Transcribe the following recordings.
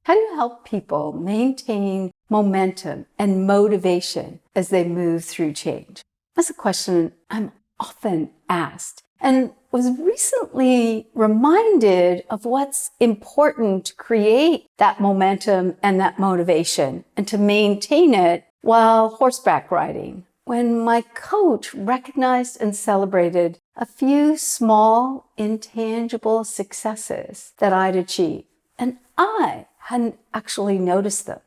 How do you help people maintain momentum and motivation as they move through change? That's a question I'm often asked, and was recently reminded of what's important to create that momentum and that motivation and to maintain it while horseback riding, when my coach recognized and celebrated a few small, intangible successes that I'd achieved. And I hadn't actually noticed them.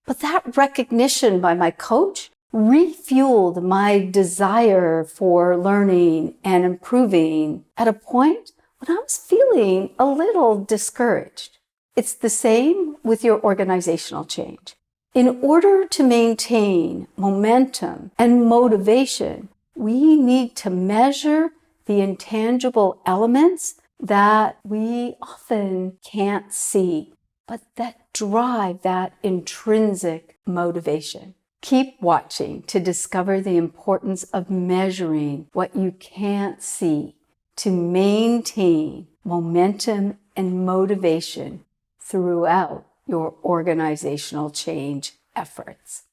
But that recognition by my coach refueled my desire for learning and improving at a point when I was feeling a little discouraged. It's the same with your organizational change. In order to maintain momentum and motivation, we need to measure the intangible elements that we often can't see, but that drive that intrinsic motivation. Keep watching to discover the importance of measuring what you can't see to maintain momentum and motivation throughout your organizational change efforts.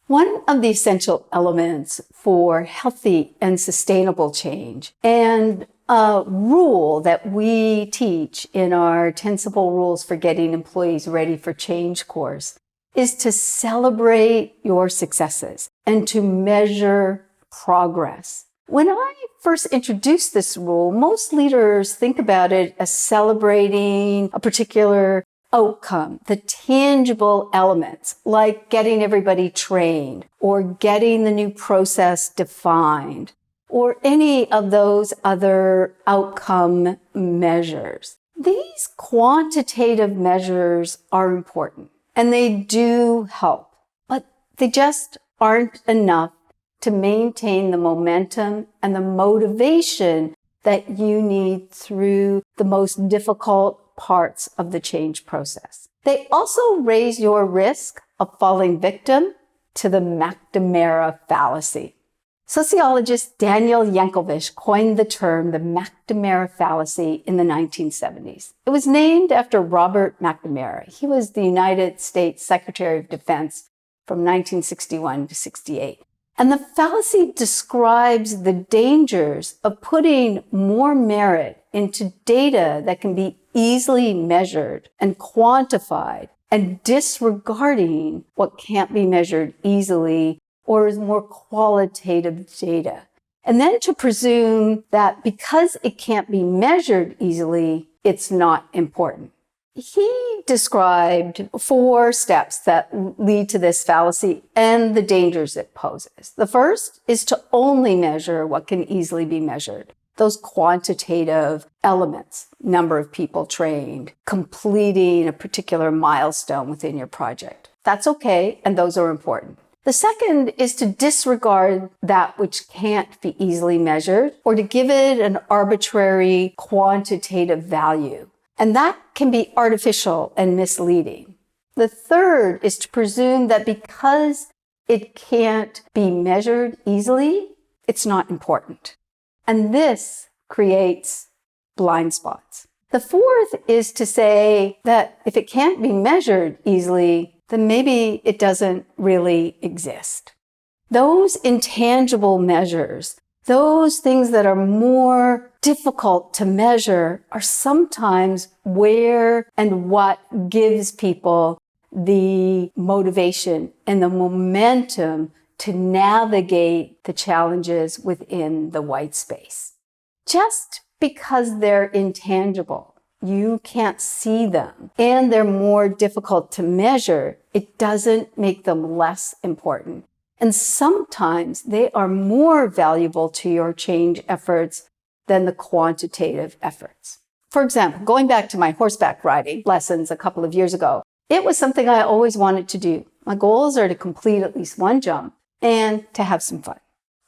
One of the essential elements for healthy and sustainable change, and a rule that we teach in our 10 Simple Rules for Getting Employees Ready for Change course, is to celebrate your successes and to measure progress. When I first introduced this rule, most leaders think about it as celebrating a particular outcome, the tangible elements, like getting everybody trained or getting the new process defined or any of those other outcome measures. These quantitative measures are important and they do help, but they just aren't enough to maintain the momentum and the motivation that you need through the most difficult parts of the change process. They also raise your risk of falling victim to the McNamara fallacy. Sociologist Daniel Yankovic coined the term the McNamara fallacy in the 1970s. It was named after Robert McNamara. He was the United States Secretary of Defense from 1961 to 68. And the fallacy describes the dangers of putting more merit into data that can be easily measured and quantified and disregarding what can't be measured easily or is more qualitative data. And then to presume that because it can't be measured easily, it's not important. He described 4 steps that lead to this fallacy and the dangers it poses. The first is to only measure what can easily be measured. Those quantitative elements, number of people trained, completing a particular milestone within your project. That's okay, and those are important. The second is to disregard that which can't be easily measured or to give it an arbitrary quantitative value. And that can be artificial and misleading. The third is to presume that because it can't be measured easily, it's not important. And this creates blind spots. The fourth is to say that if it can't be measured easily, then maybe it doesn't really exist. Those intangible measures, those things that are more difficult to measure, are sometimes where and what gives people the motivation and the momentum to navigate the challenges within the white space. Just because they're intangible, you can't see them, and they're more difficult to measure, it doesn't make them less important. And sometimes they are more valuable to your change efforts than the quantitative efforts. For example, going back to my horseback riding lessons a couple of years ago, it was something I always wanted to do. My goals are to complete at least one jump and to have some fun.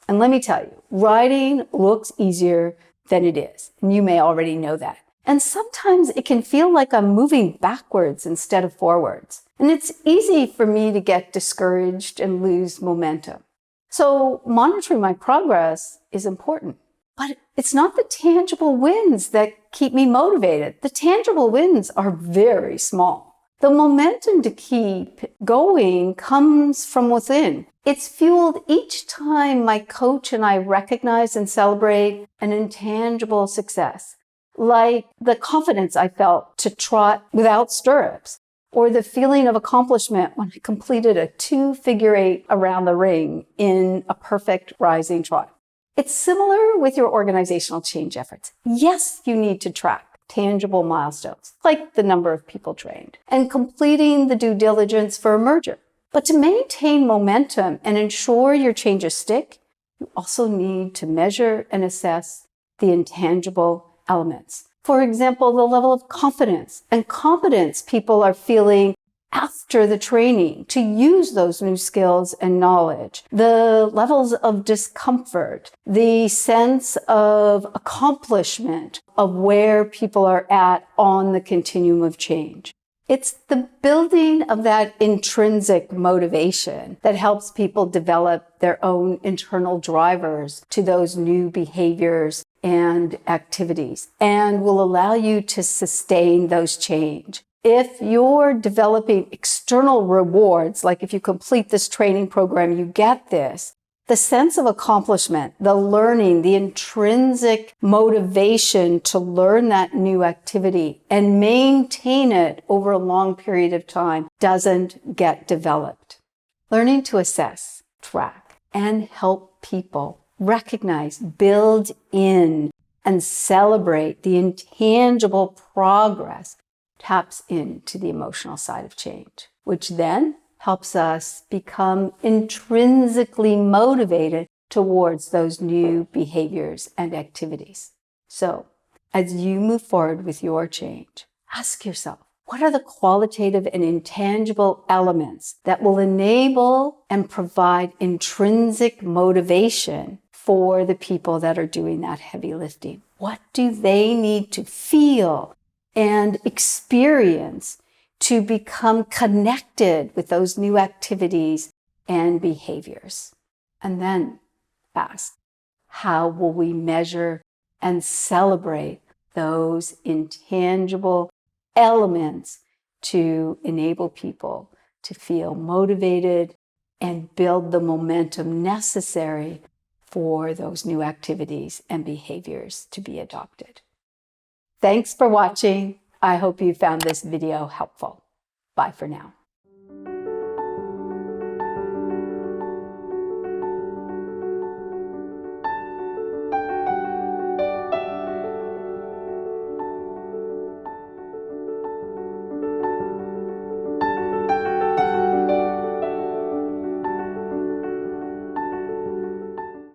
And let me tell you, riding looks easier than it is. And you may already know that. And sometimes it can feel like I'm moving backwards instead of forwards. And it's easy for me to get discouraged and lose momentum. So monitoring my progress is important. But it's not the tangible wins that keep me motivated. The tangible wins are very small. The momentum to keep going comes from within. It's fueled each time my coach and I recognize and celebrate an intangible success, like the confidence I felt to trot without stirrups, or the feeling of accomplishment when I completed a 2-figure 8 around the ring in a perfect rising trot. It's similar with your organizational change efforts. Yes, you need to track tangible milestones, like the number of people trained, and completing the due diligence for a merger. But to maintain momentum and ensure your changes stick, you also need to measure and assess the intangible elements. For example, the level of confidence and competence people are feeling after the training to use those new skills and knowledge, the levels of discomfort, the sense of accomplishment of where people are at on the continuum of change. It's the building of that intrinsic motivation that helps people develop their own internal drivers to those new behaviors and activities, and will allow you to sustain those change. If you're developing external rewards, like if you complete this training program, you get this, the sense of accomplishment, the learning, the intrinsic motivation to learn that new activity and maintain it over a long period of time doesn't get developed. Learning to assess, track, and help people recognize, build in, and celebrate the intangible progress taps into the emotional side of change, which then helps us become intrinsically motivated towards those new behaviors and activities. So, as you move forward with your change, ask yourself, what are the qualitative and intangible elements that will enable and provide intrinsic motivation for the people that are doing that heavy lifting? What do they need to feel and experience to become connected with those new activities and behaviors? And then ask, how will we measure and celebrate those intangible elements to enable people to feel motivated and build the momentum necessary for those new activities and behaviors to be adopted? Thanks for watching. I hope you found this video helpful. Bye for now.